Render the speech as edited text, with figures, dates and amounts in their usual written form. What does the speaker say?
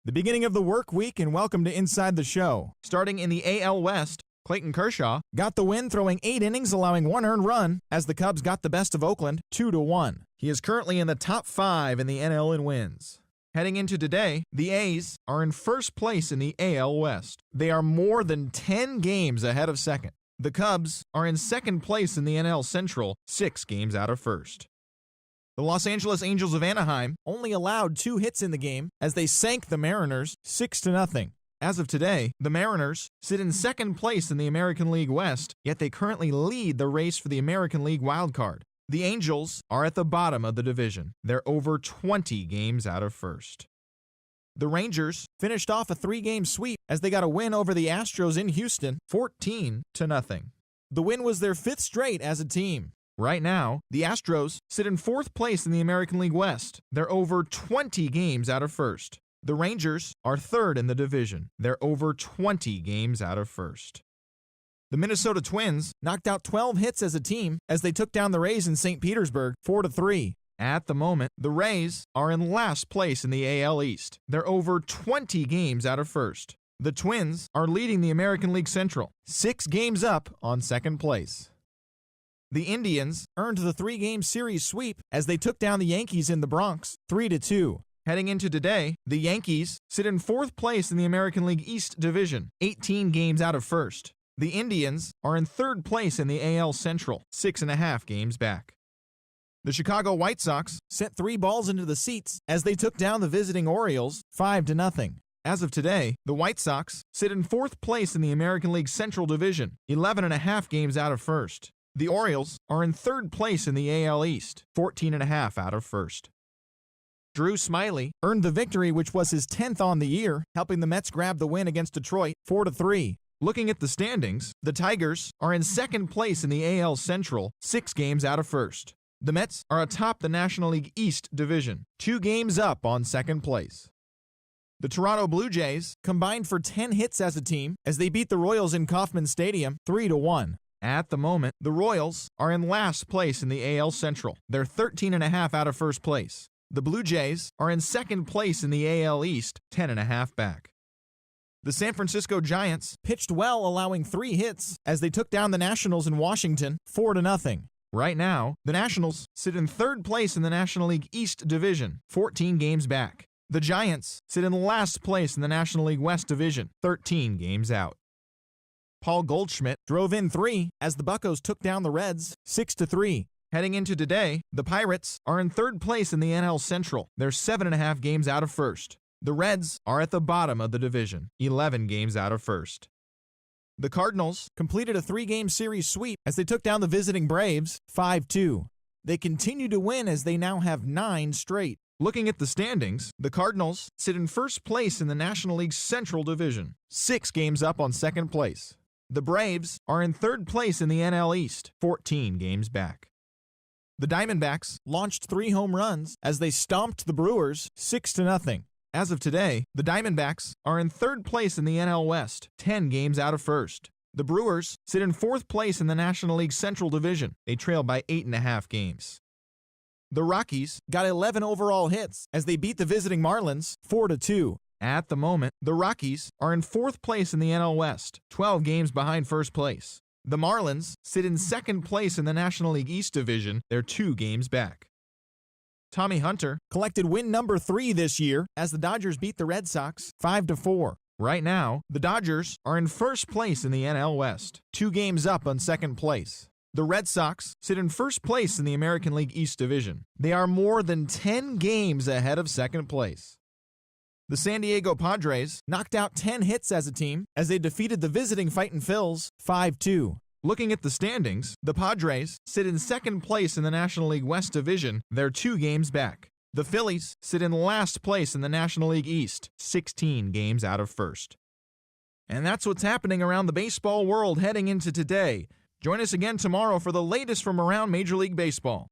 The beginning of the work week, and welcome to Inside the Show. Starting in the AL West, Clayton Kershaw got the win, throwing 8 innings, allowing 1 earned run, as the Cubs got the best of Oakland 2-1. He is currently in the top 5 in the NL in wins. Heading into today, the A's are in first place in the AL West. They are more than 10 games ahead of second. The Cubs are in second place in the NL Central, 6 games out of first. The Los Angeles Angels of Anaheim only allowed 2 hits in the game as they sank the Mariners 6-0. As of today, the Mariners sit in second place in the American League West, yet they currently lead the race for the American League wildcard. The Angels are at the bottom of the division. They're over 20 games out of first. The Rangers finished off a 3-game sweep as they got a win over the Astros in Houston, 14-0. The win was their 5th straight as a team. Right now, the Astros sit in 4th place in the American League West. They're over 20 games out of first. The Rangers are 3rd in the division. They're over 20 games out of first. The Minnesota Twins knocked out 12 hits as a team as they took down the Rays in St. Petersburg 4-3. At the moment, the Rays are in last place in the AL East. They're over 20 games out of first. The Twins are leading the American League Central, 6 games up on second place. The Indians earned the 3-game series sweep as they took down the Yankees in the Bronx 3-2. Heading into today, the Yankees sit in 4th place in the American League East Division, 18 games out of first. The Indians are in 3rd place in the AL Central, 6.5 games back. The Chicago White Sox sent 3 balls into the seats as they took down the visiting Orioles 5-0. As of today, the White Sox sit in 4th place in the American League Central Division, 11.5 games out of first. The Orioles are in 3rd place in the AL East, 14.5 out of first. Drew Smyly earned the victory, which was his 10th on the year, helping the Mets grab the win against Detroit 4-3. Looking at the standings, the Tigers are in 2nd place in the AL Central, 6 games out of first. The Mets are atop the National League East Division, 2 games up on 2nd place. The Toronto Blue Jays combined for 10 hits as a team as they beat the Royals in Kauffman Stadium 3-1. At the moment, the Royals are in last place in the AL Central. They're 13.5 out of first place. The Blue Jays are in 2nd place in the AL East, 10.5 back. The San Francisco Giants pitched well, allowing 3 hits as they took down the Nationals in Washington 4-0. Right now, the Nationals sit in 3rd place in the National League East Division, 14 games back. The Giants sit in last place in the National League West Division, 13 games out. Paul Goldschmidt drove in 3 as the Buccos took down the Reds 6-3. Heading into today, the Pirates are in 3rd place in the NL Central. They're 7.5 games out of first. The Reds are at the bottom of the division, 11 games out of first. The Cardinals completed a 3-game series sweep as they took down the visiting Braves 5-2. They continue to win as they now have 9 straight. Looking at the standings, the Cardinals sit in 1st place in the National League Central Division, 6 games up on 2nd place. The Braves are in 3rd place in the NL East, 14 games back. The Diamondbacks launched 3 home runs as they stomped the Brewers 6-0. As of today, the Diamondbacks are in 3rd place in the NL West, 10 games out of first. The Brewers sit in 4th place in the National League Central Division. They trail by 8.5 games. The Rockies got 11 overall hits as they beat the visiting Marlins 4-2. At the moment, the Rockies are in 4th place in the NL West, 12 games behind first place. The Marlins sit in 2nd place in the National League East Division. They're 2 games back. Tommy Hunter collected win number 3 this year as the Dodgers beat the Red Sox 5-4. Right now, the Dodgers are in 1st place in the NL West, 2 games up on 2nd place. The Red Sox sit in 1st place in the American League East Division. They are more than 10 games ahead of 2nd place. The San Diego Padres knocked out 10 hits as a team as they defeated the visiting Fightin' Phils 5-2. Looking at the standings, the Padres sit in 2nd place in the National League West Division. They're 2 games back. The Phillies sit in last place in the National League East, 16 games out of first. And that's what's happening around the baseball world heading into today. Join us again tomorrow for the latest from around Major League Baseball.